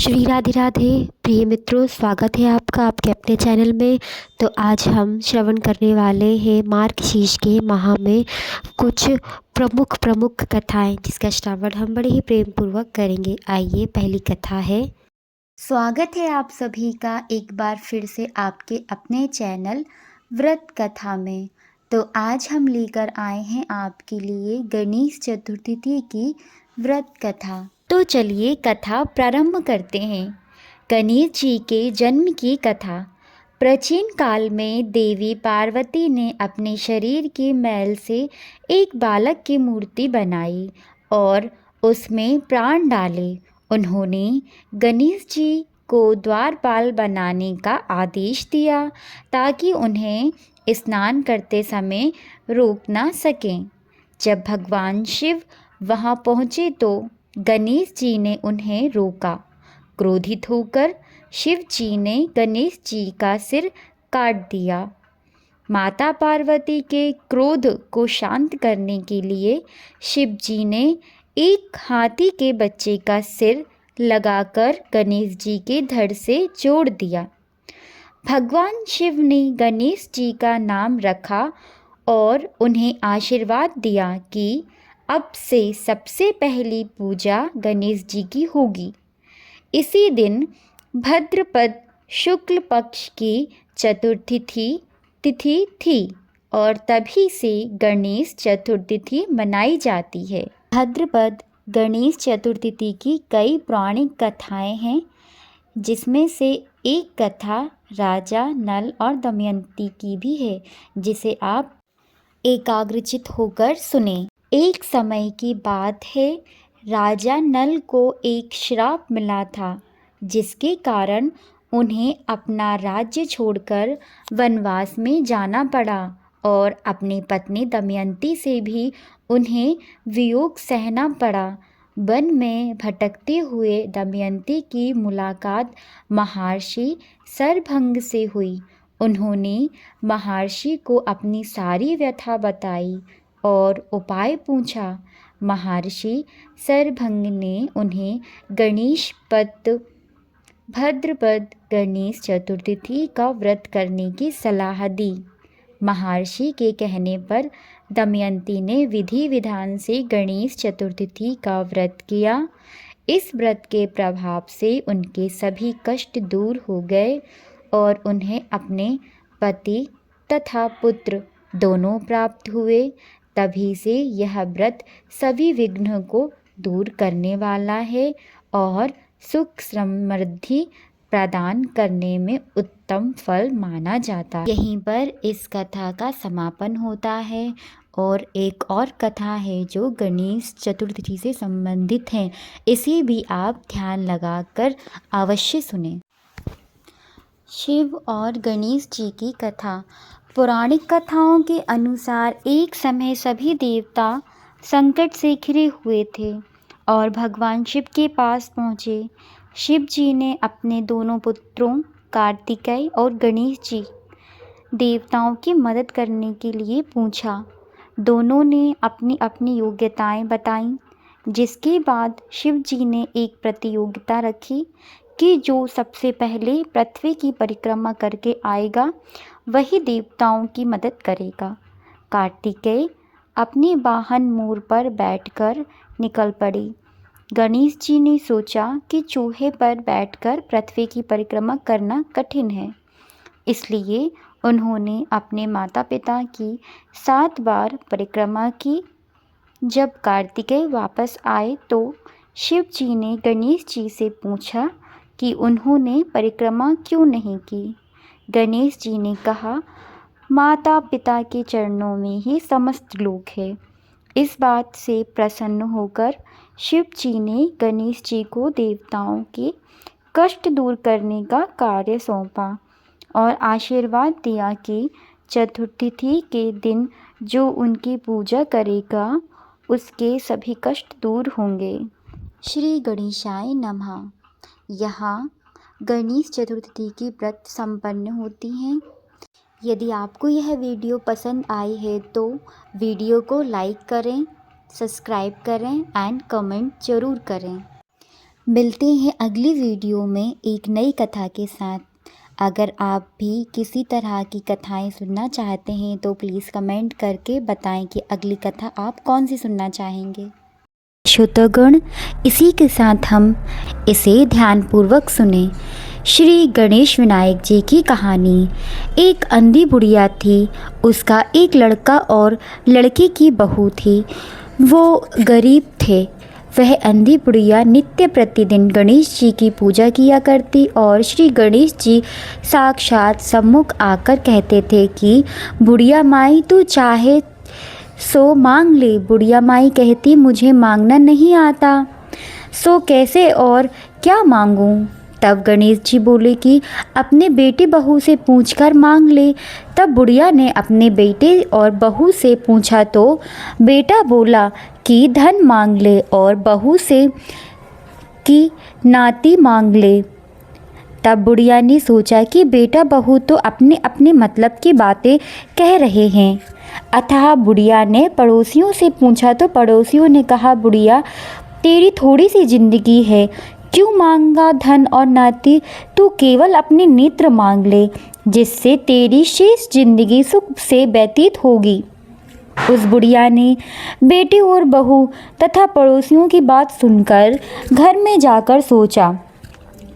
श्री राधे राधे। प्रिय मित्रों, स्वागत है आपका आपके अपने चैनल में। तो आज हम श्रवण करने वाले हैं मार्गशीर्ष के माह में कुछ प्रमुख कथाएं, जिसका श्रवण हम बड़े ही प्रेम पूर्वक करेंगे। आइए, पहली कथा है। स्वागत है आप सभी का एक बार फिर से आपके अपने चैनल व्रत कथा में। तो आज हम लेकर आए हैं आपके लिए गणेश चतुर्थी की व्रत कथा। तो चलिए कथा प्रारंभ करते हैं। गणेश जी के जन्म की कथा। प्राचीन काल में देवी पार्वती ने अपने शरीर के मैल से एक बालक की मूर्ति बनाई और उसमें प्राण डाले। उन्होंने गणेश जी को द्वारपाल बनाने का आदेश दिया ताकि उन्हें स्नान करते समय रोक ना सकें। जब भगवान शिव वहां पहुँचे तो गणेश जी ने उन्हें रोका। क्रोधित होकर शिव जी ने गणेश जी का सिर काट दिया। माता पार्वती के क्रोध को शांत करने के लिए शिव जी ने एक हाथी के बच्चे का सिर लगाकर गणेश जी के धड़ से जोड़ दिया। भगवान शिव ने गणेश जी का नाम रखा और उन्हें आशीर्वाद दिया कि अब से सबसे पहली पूजा गणेश जी की होगी। इसी दिन भाद्रपद शुक्ल पक्ष की चतुर्थी तिथि थी और तभी से गणेश चतुर्थी मनाई जाती है। भाद्रपद गणेश चतुर्थी की कई पौराणिक कथाएं हैं, जिसमें से एक कथा राजा नल और दमयंती की भी है, जिसे आप एकाग्रचित होकर सुने। एक समय की बात है, राजा नल को एक श्राप मिला था, जिसके कारण उन्हें अपना राज्य छोड़कर वनवास में जाना पड़ा और अपनी पत्नी दमयंती से भी उन्हें वियोग सहना पड़ा। वन में भटकते हुए दमयंती की मुलाकात महर्षि सरभंग से हुई। उन्होंने महर्षि को अपनी सारी व्यथा बताई और उपाय पूछा। महर्षि सरभंग ने उन्हें भाद्रपद गणेश चतुर्थी का व्रत करने की सलाह दी। महर्षि के कहने पर दमयंती ने विधि विधान से गणेश चतुर्थी का व्रत किया। इस व्रत के प्रभाव से उनके सभी कष्ट दूर हो गए और उन्हें अपने पति तथा पुत्र दोनों प्राप्त हुए। तभी से यह व्रत सभी विघ्न को दूर करने वाला है और सुख समृद्धि प्रदान करने में उत्तम फल माना जाता है। यहीं पर इस कथा का समापन होता है और एक और कथा है जो गणेश चतुर्थी से संबंधित है। इसे भी आप ध्यान लगाकर अवश्य सुने। शिव और गणेश जी की कथा। पौराणिक कथाओं के अनुसार एक समय सभी देवता संकट से घिरे हुए थे और भगवान शिव के पास पहुँचे। शिव जी ने अपने दोनों पुत्रों कार्तिकेय और गणेश जी देवताओं की मदद करने के लिए पूछा। दोनों ने अपनी अपनी योग्यताएं बताईं, जिसके बाद शिव जी ने एक प्रतियोगिता रखी कि जो सबसे पहले पृथ्वी की परिक्रमा करके आएगा वही देवताओं की मदद करेगा। कार्तिकेय अपने वाहन मोर पर बैठकर निकल पड़े। गणेश जी ने सोचा कि चूहे पर बैठकर पृथ्वी की परिक्रमा करना कठिन है, इसलिए उन्होंने अपने माता पिता की 7 बार परिक्रमा की। जब कार्तिकेय वापस आए तो शिव जी ने गणेश जी से पूछा कि उन्होंने परिक्रमा क्यों नहीं की। गणेश जी ने कहा, माता पिता के चरणों में ही समस्त लोक है। इस बात से प्रसन्न होकर शिव जी ने गणेश जी को देवताओं के कष्ट दूर करने का कार्य सौंपा और आशीर्वाद दिया कि चतुर्थी के दिन जो उनकी पूजा करेगा उसके सभी कष्ट दूर होंगे। श्री गणेशाय नमः। यहाँ गणेश चतुर्थी की व्रत संपन्न होती हैं। यदि आपको यह वीडियो पसंद आई है तो वीडियो को लाइक करें, सब्सक्राइब करें एंड कमेंट ज़रूर करें। मिलते हैं अगली वीडियो में एक नई कथा के साथ। अगर आप भी किसी तरह की कथाएं सुनना चाहते हैं तो प्लीज़ कमेंट करके बताएं कि अगली कथा आप कौन सी सुनना चाहेंगे। श्रोतागण, इसी के साथ हम इसे ध्यानपूर्वक सुने। श्री गणेश विनायक जी की कहानी। एक अंधी बुढ़िया थी, उसका एक लड़का और लड़की की बहू थी। वो गरीब थे। वह अंधी बुढ़िया नित्य प्रतिदिन गणेश जी की पूजा किया करती और श्री गणेश जी साक्षात सम्मुख आकर कहते थे कि बुढ़िया माई तू चाहे सो मांग ले। बुढ़िया माई कहती मुझे मांगना नहीं आता, सो कैसे और क्या मांगूं। तब गणेश जी बोले कि अपने बेटे बहू से पूछकर मांग ले। तब बुढ़िया ने अपने बेटे और बहू से पूछा तो बेटा बोला कि धन मांग ले और बहू से कि नाती मांग ले। तब बुढ़िया ने सोचा कि बेटा बहू तो अपने अपने मतलब की बातें कह रहे हैं। अतः बुढ़िया ने पड़ोसियों से पूछा तो पड़ोसियों ने कहा बुढ़िया तेरी थोड़ी सी जिंदगी है, क्यों मांगा धन और नाती, तू केवल अपने नेत्र मांग ले जिससे तेरी शेष जिंदगी सुख से व्यतीत होगी। उस बुढ़िया ने बेटे और बहू तथा पड़ोसियों की बात सुनकर घर में जाकर सोचा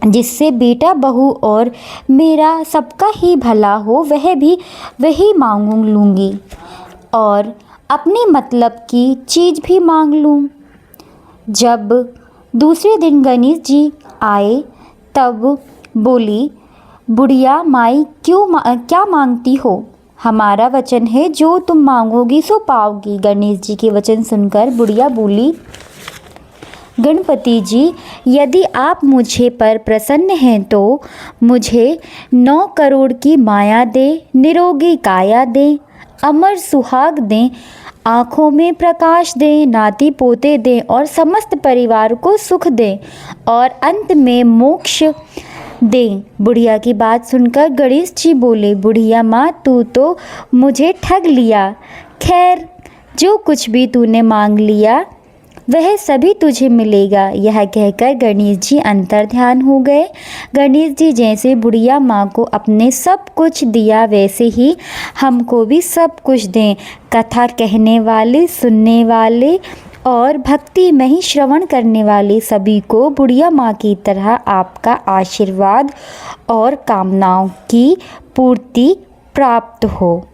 जिससे बेटा बहू और मेरा सबका ही भला हो वही मांग लूँगी और अपने मतलब की चीज़ भी मांग लूँ। जब दूसरे दिन गणेश जी आए तब बोली बुढ़िया माई क्या मांगती हो, हमारा वचन है जो तुम मांगोगी सो पाओगी। गणेश जी के वचन सुनकर बुढ़िया बोली गणपति जी यदि आप मुझे पर प्रसन्न हैं तो मुझे 9 करोड़ की माया दे, निरोगी काया दे, अमर सुहाग दें, आँखों में प्रकाश दें, नाती पोते दें और समस्त परिवार को सुख दें और अंत में मोक्ष दें। बुढ़िया की बात सुनकर गणेश जी बोले बुढ़िया माँ तू तो मुझे ठग लिया। खैर जो कुछ भी तूने मांग लिया वह सभी तुझे मिलेगा। यह कहकर गणेश जी अंतर्ध्यान हो गए। गणेश जी जैसे बुढ़िया माँ को अपने सब कुछ दिया वैसे ही हमको भी सब कुछ दें। कथा कहने वाले, सुनने वाले और भक्ति में ही श्रवण करने वाले सभी को बुढ़िया माँ की तरह आपका आशीर्वाद और कामनाओं की पूर्ति प्राप्त हो।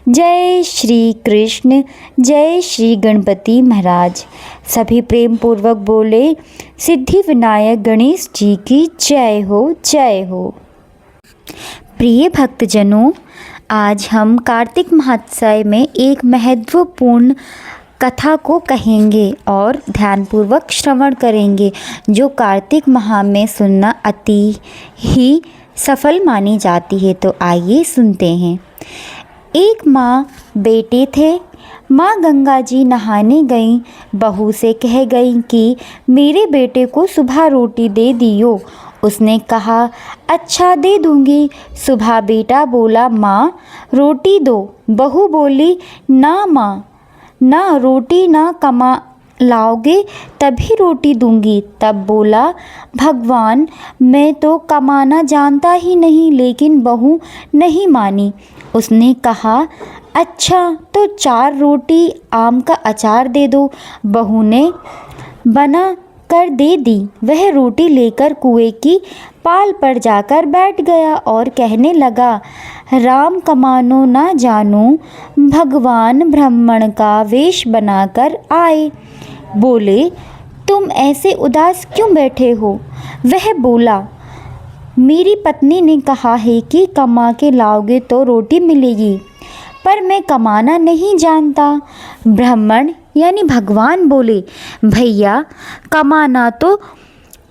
जय श्री कृष्ण, जय श्री गणपति महाराज। सभी प्रेम पूर्वक बोले सिद्धि विनायक गणेश जी की जय हो, जय हो। प्रिय भक्तजनों, आज हम कार्तिक महोत्सव में एक महत्वपूर्ण कथा को कहेंगे और ध्यानपूर्वक श्रवण करेंगे जो कार्तिक माह में सुनना अति ही सफल मानी जाती है। तो आइए सुनते हैं। एक माँ बेटे थे। माँ गंगा जी नहाने गईं। बहू से कह गईं कि मेरे बेटे को सुबह रोटी दे दियो। उसने कहा अच्छा दे दूँगी। सुबह बेटा बोला माँ रोटी दो। बहू बोली ना माँ, ना रोटी ना कमा लाओगे तभी रोटी दूंगी। तब बोला भगवान मैं तो कमाना जानता ही नहीं, लेकिन बहू नहीं मानी। उसने कहा अच्छा तो 4 रोटी आम का अचार दे दो। बहू ने बना कर दे दी। वह रोटी लेकर कुएं की पाल पर जाकर बैठ गया और कहने लगा राम कमानो ना जानो, भगवान ब्राह्मण का वेश बनाकर आए। बोले तुम ऐसे उदास क्यों बैठे हो। वह बोला मेरी पत्नी ने कहा है कि कमा के लाओगे तो रोटी मिलेगी, पर मैं कमाना नहीं जानता। ब्राह्मण यानी भगवान बोले भैया कमाना तो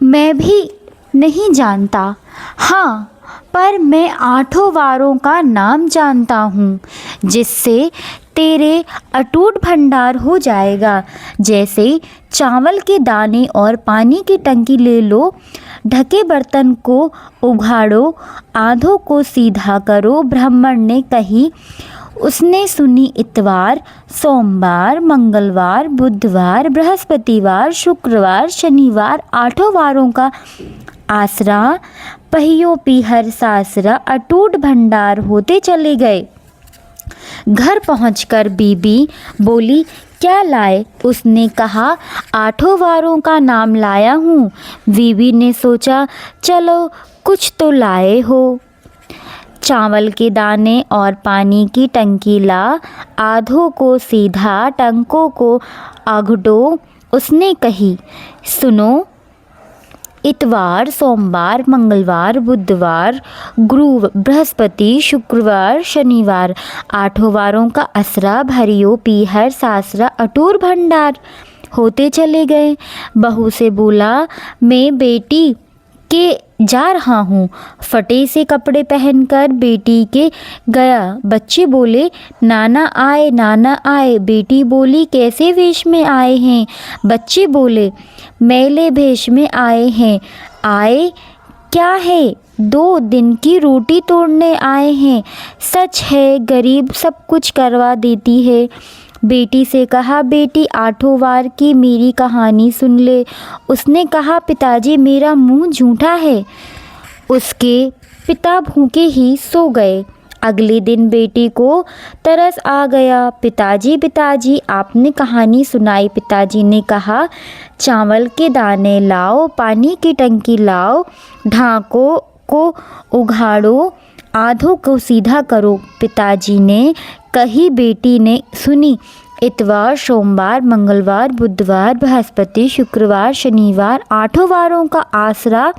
मैं भी नहीं जानता, हाँ पर मैं 8 वारों का नाम जानता हूँ जिससे तेरे अटूट भंडार हो जाएगा। जैसे चावल के दाने और पानी की टंकी ले लो, ढके बर्तन को उघाड़ो, आधों को सीधा करो। ब्राह्मण ने कही उसने सुनी इतवार, सोमवार, मंगलवार, बुधवार, बृहस्पतिवार, शुक्रवार, शनिवार 8 वारों का आसरा, पहियों पीहर सासरा, अटूट भंडार होते चले गए। घर पहुंचकर बीबी बोली, क्या लाए? उसने कहा, 8 वारों का नाम लाया हूँ। बीबी ने सोचा, चलो कुछ तो लाए हो। चावल के दाने और पानी की टंकी ला, आधों को सीधा, टंकों को आघडो। उसने कही, सुनो, इतवार, सोमवार, मंगलवार, बुधवार, गुरु, बृहस्पति, शुक्रवार, शनिवार 8 वारों का असरा, भरियो पीहर सासरा, अटूर भंडार होते चले गए। बहू से बोला, मैं बेटी के जा रहा हूँ। फटे से कपड़े पहनकर बेटी के गया। बच्चे बोले, नाना आए, नाना आए। बेटी बोली, कैसे वेश में आए हैं? बच्चे बोले, मैले भेष में आए हैं। आए क्या है? 2 दिन की रोटी तोड़ने आए हैं। सच है, गरीब सब कुछ करवा देती है। बेटी से कहा, बेटी 8 वार की मेरी कहानी सुन ले। उसने कहा, पिताजी मेरा मुंह झूठा है। उसके पिता भूखे ही सो गए। अगले दिन बेटी को तरस आ गया। पिताजी पिताजी आपने कहानी सुनाई। पिताजी ने कहा, चावल के दाने लाओ, पानी की टंकी लाओ, ढाकों को उघाड़ो, आधों को सीधा करो। पिताजी ने कही, बेटी ने सुनी। इतवार, सोमवार, मंगलवार, बुधवार, बृहस्पति, शुक्रवार, शनिवार 8 वारों का आसरा,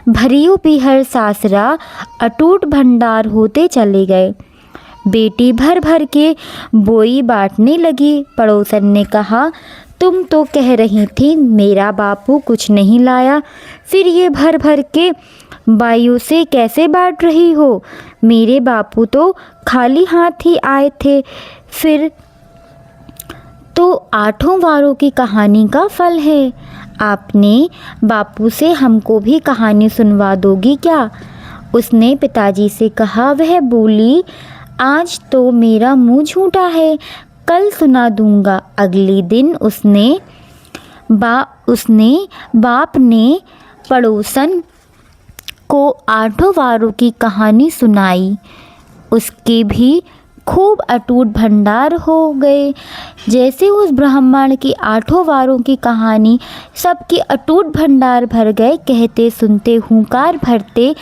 भरियो पीहर सासरा, अटूट भंडार होते चले गए। बेटी भर भर के बोई बांटने लगी। पड़ोसन ने कहा, तुम तो कह रही थी मेरा बापू कुछ नहीं लाया, फिर ये भर भर के बाइयों से कैसे बांट रही हो? मेरे बापू तो खाली हाथ ही आए थे। फिर तो 8 वारों की कहानी का फल है। आपने बापू से हमको भी कहानी सुनवा दोगी क्या? उसने पिताजी से कहा। वह बोली, आज तो मेरा मुंह झूठा है, कल सुना दूंगा। अगले दिन उसने बाप ने पड़ोसन को 8 वारों की कहानी सुनाई। उसके भी खूब अटूट भंडार हो गए। जैसे उस ब्राह्मण की 8 वारों की कहानी सबके अटूट भंडार भर गए। कहते सुनते हुंकार भरते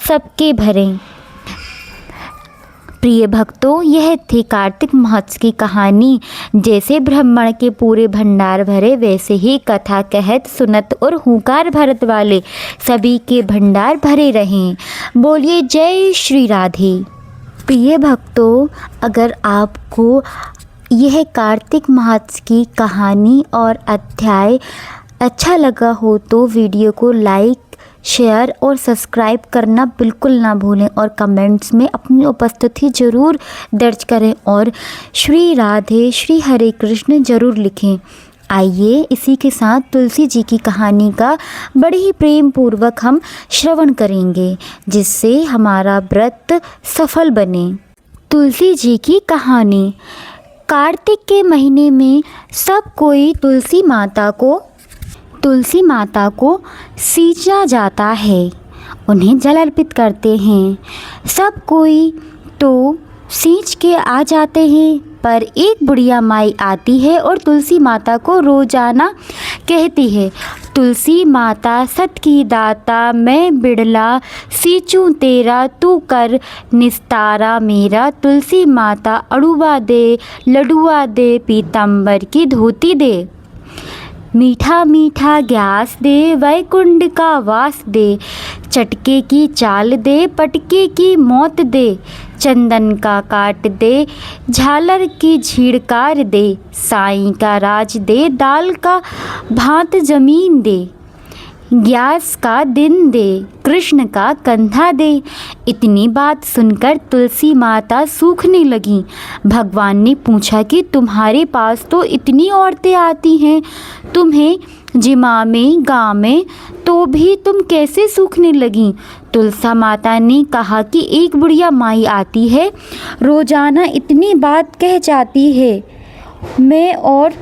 सबके भरे। प्रिय भक्तों, यह थी कार्तिक महोत्सव की कहानी। जैसे ब्राह्मण के पूरे भंडार भरे, वैसे ही कथा कहत सुनत और हुंकार भरत वाले सभी के भंडार भरे रहें। बोलिए जय श्री राधे। प्रिय भक्तों, अगर आपको यह कार्तिक महोत्सव की कहानी और अध्याय अच्छा लगा हो तो वीडियो को लाइक, शेयर और सब्सक्राइब करना बिल्कुल ना भूलें और कमेंट्स में अपनी उपस्थिति ज़रूर दर्ज करें और श्री राधे श्री हरे कृष्ण ज़रूर लिखें। आइए इसी के साथ तुलसी जी की कहानी का बड़े ही प्रेम पूर्वक हम श्रवण करेंगे, जिससे हमारा व्रत सफल बने। तुलसी जी की कहानी। कार्तिक के महीने में सब कोई तुलसी माता को सींचा जाता है, उन्हें जल अर्पित करते हैं। सब कोई तो सींच के आ जाते हैं, पर एक बुढ़िया माई आती है और तुलसी माता को रोजाना कहती है, तुलसी माता सत की दाता, मैं बिड़ला सींचूं तेरा, तू कर निस्तारा मेरा। तुलसी माता अड़ुआ दे, लडुआ दे, पीताम्बर की धोती दे, मीठा मीठा ग्यास दे, वैकुंठ का वास दे, चटके की चाल दे, पटके की मौत दे, चंदन का काट दे, झालर की झीड़कार दे, साईं का राज दे, दाल का भात जमीन दे, ग्यास का दिन दे, कृष्ण का कंधा दे। इतनी बात सुनकर तुलसी माता सूखने लगी। भगवान ने पूछा कि तुम्हारे पास तो इतनी औरतें आती हैं, तुम्हें जिमा में गाँव में, तो भी तुम कैसे सूखने लगी। तुलसा माता ने कहा कि एक बुढ़िया माई आती है, रोजाना इतनी बात कह जाती है, मैं और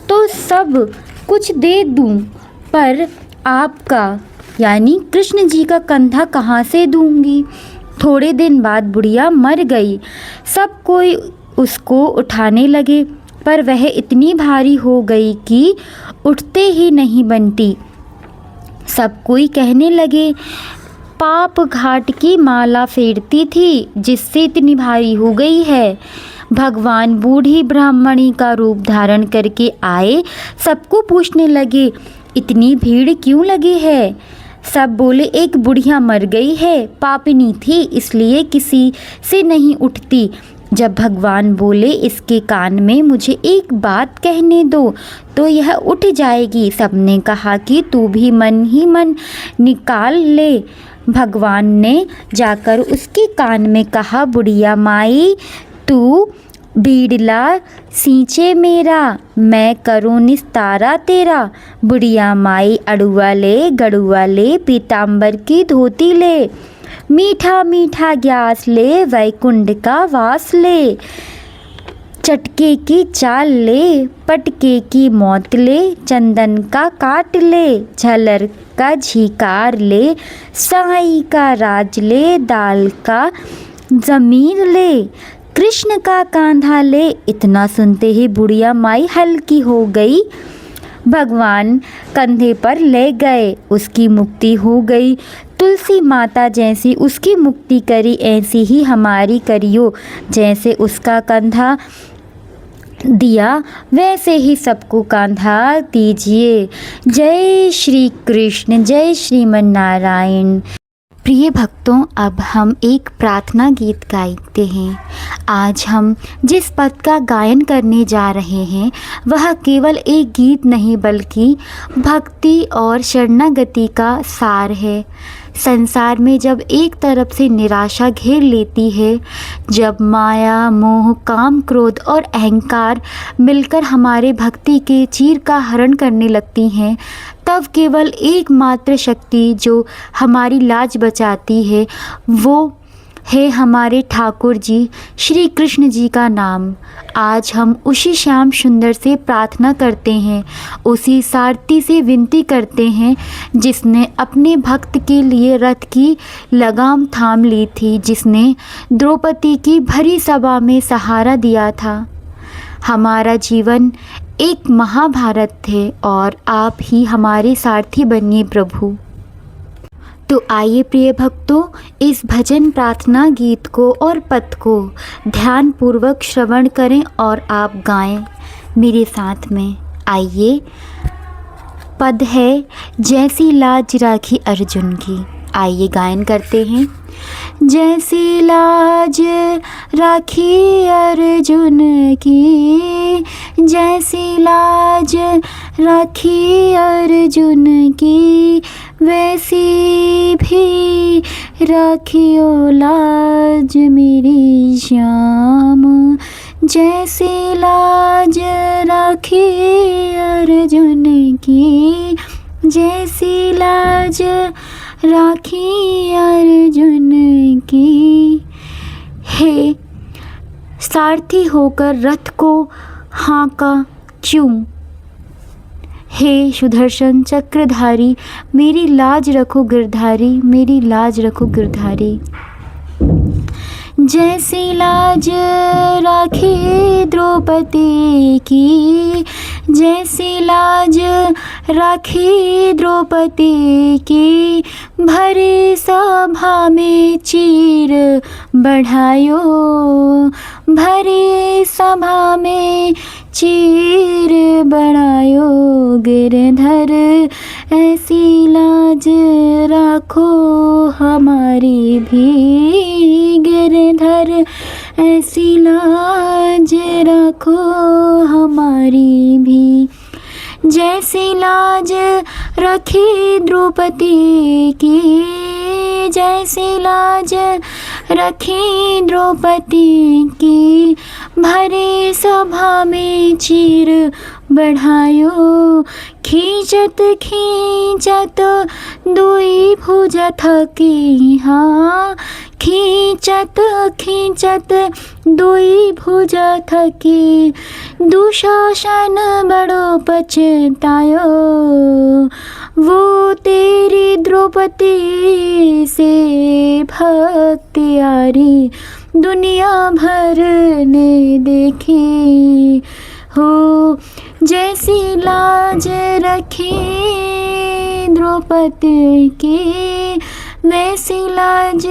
तो सब कुछ दे दूं, पर आपका यानी कृष्ण जी का कंधा कहाँ से दूंगी। थोड़े दिन बाद बुढ़िया मर गई। सब कोई उसको उठाने लगे, पर वह इतनी भारी हो गई कि उठते ही नहीं बनती। सब कोई कहने लगे, पाप घाट की माला फेरती थी जिससे इतनी भारी हो गई है। भगवान बूढ़ी ब्राह्मणी का रूप धारण करके आए। सबको पूछने लगे, इतनी भीड़ क्यों लगी है। सब बोले, एक बुढ़िया मर गई है, पापिनी थी इसलिए किसी से नहीं उठती। जब भगवान बोले, इसके कान में मुझे एक बात कहने दो तो यह उठ जाएगी। सबने कहा कि तू भी मन ही मन निकाल ले। भगवान ने जाकर उसके कान में कहा, बुढ़िया माई तू बीड़ला सींचे मेरा, मैं करूँ निस्तारा तेरा। बुढ़िया माई अड़ुआ ले गड़ुआ ले, पीताम्बर की धोती ले, मीठा मीठा ग्यास ले, वैकुंठ का वास ले। चटके की चाल ले, पटके की मौत ले, चंदन का काट ले, झलर का झिकार ले, साई का राज ले, दाल का जमीन ले, कृष्ण का कांधा ले। इतना सुनते ही बुढ़िया माई हल्की हो गई। भगवान कंधे पर ले गए, उसकी मुक्ति हो गई। तुलसी माता जैसी उसकी मुक्ति करी, ऐसी ही हमारी करियो। जैसे उसका कंधा दिया वैसे ही सबको कांधा दीजिए। जय श्री कृष्ण, जय श्रीमन नारायण। प्रिय भक्तों, अब हम एक प्रार्थना गीत गाते हैं। आज हम जिस पद का गायन करने जा रहे हैं वह केवल एक गीत नहीं बल्कि भक्ति और शरणागति का सार है। संसार में जब एक तरफ से निराशा घेर लेती है, जब माया मोह काम क्रोध और अहंकार मिलकर हमारे भक्ति के चीर का हरण करने लगती हैं, तब केवल एकमात्र शक्ति जो हमारी लाज बचाती है वो है हमारे ठाकुर जी श्री कृष्ण जी का नाम। आज हम उसी श्याम सुंदर से प्रार्थना करते हैं, उसी सारथी से विनती करते हैं जिसने अपने भक्त के लिए रथ की लगाम थाम ली थी, जिसने द्रौपदी की भरी सभा में सहारा दिया था। हमारा जीवन एक महाभारत है और आप ही हमारे सारथी बनिए प्रभु। तो आइए प्रिय भक्तों, इस भजन प्रार्थना गीत को और पद को ध्यान पूर्वक श्रवण करें और आप गाएं मेरे साथ में। आइए, पद है, जैसी लाज राखी अर्जुन की। आइए गायन करते हैं। जैसी लाज राखी अर्जुन की, जैसी लाज राखी अर्जुन की, वैसी भी राखियो लाज मेरी श्याम। जैसी लाज राखी अर्जुन की, जैसी लाज राखी अर्जुन की। हे सारथी होकर रथ को हाँका क्यों, हे सुदर्शन चक्रधारी मेरी लाज रखो गिरधारी, मेरी लाज रखो गिरधारी। जैसी लाज राखी द्रौपदी की, जैसी लाज राखी द्रौपदी की, भरी सभा में चीर बढ़ायो, भरी सभा में चीर बढ़ायो गिरधर। ऐसी लाज राखो हमारी भी गिरधर, ऐसी लाज राखो हमारी भी। जैसी लाज रखी द्रौपदी की, जैसी लाज रखी द्रौपदी की, भरे सभा में चीर बढ़ायो। खींचत खींचत दुई भुजा थकी, हाँ खींचत खींचत दुई भुजा थकी, दुशासन बड़ो पछतायो। वो तेरी द्रौपदी से भक्ति यारी, दुनिया भर ने देखी हो। जैसी लाज रखी द्रौपदी की, वैसी लाज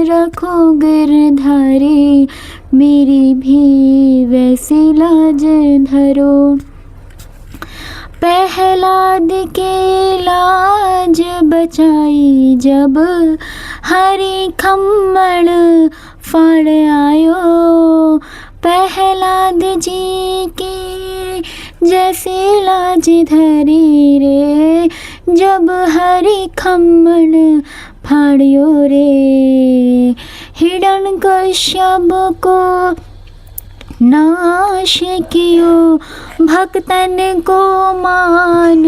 रखो गिरधारी, मेरी भी वैसी लाज धरो। प्रहलाद के लाज बचाई जब, हरि खम्मण फाड़ आयो। प्रहलाद जी की जैसी लाज धरी रे, जब हरि खम्मण फाड़ियो रे। हिरण्यकश्यप को नाश कियो, भक्तन को मान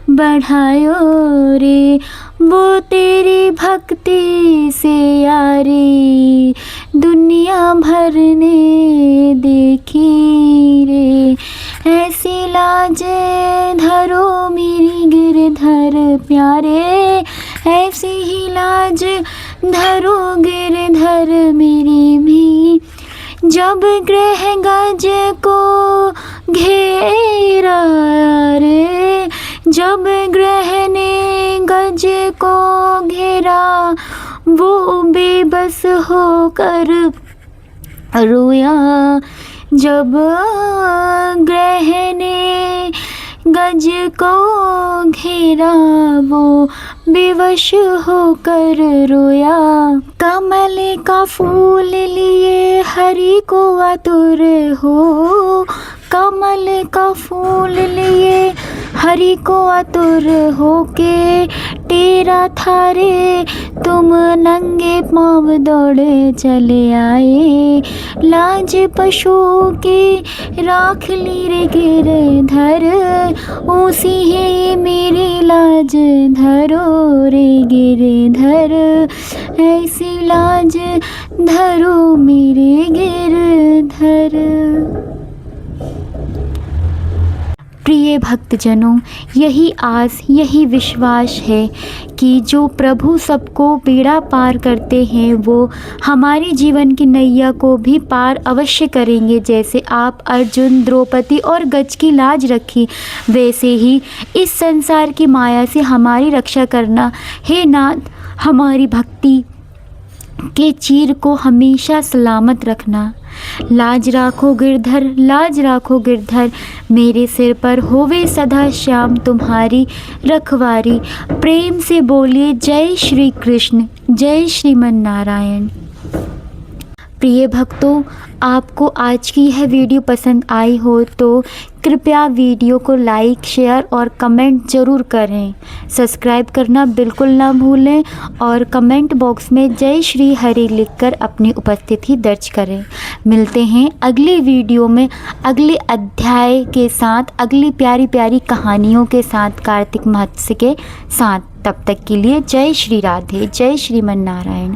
बढ़ायो रे। वो तेरी भक्ति से यारी, दुनिया भर ने देखी रे। ऐसी लाज धरो मेरी गिरधर प्यारे, ऐसी ही लाज धरो गिरधर मेरी भी। जब ग्रह गज को घेरा रे, जब ग्रह ने गज को घेरा, वो बेबस होकर रोया। जब ग्रह ने गज को घेरा, वो बेवश होकर रोया। कमल का फूल लिए हरि को आतुर हो, कमल का फूल लिए हरि को आतुर होके, तेरा थारे तुम नंगे पाँव दौड़े चले आए। लाज पशु की राख ली रे गिरधर, उसी है मेरी लाज धरो रे गिरधर। ऐसी लाज धरो मेरे गिरधर। प्रिय भक्तजनों, यही आस यही विश्वास है कि जो प्रभु सबको बेड़ा पार करते हैं, वो हमारे जीवन की नैया को भी पार अवश्य करेंगे। जैसे आप अर्जुन, द्रौपदी और गज की लाज रखी, वैसे ही इस संसार की माया से हमारी रक्षा करना। हे नाथ, हमारी भक्ति के चीर को हमेशा सलामत रखना। लाज राखो गिरधर, लाज राखो गिरधर, मेरे सिर पर होवे सदा श्याम तुम्हारी रखवारी। प्रेम से बोलिए जय श्री कृष्ण, जय श्रीमन नारायण। प्रिय भक्तों, आपको आज की यह वीडियो पसंद आई हो तो कृपया वीडियो को लाइक, शेयर और कमेंट ज़रूर करें। सब्सक्राइब करना बिल्कुल ना भूलें और कमेंट बॉक्स में जय श्री हरि लिखकर अपनी उपस्थिति दर्ज करें। मिलते हैं अगली वीडियो में अगले अध्याय के साथ, अगली प्यारी प्यारी कहानियों के साथ, कार्तिक महत्स्य के साथ। तब तक के लिए जय श्री राधे, जय श्रीमन नारायण।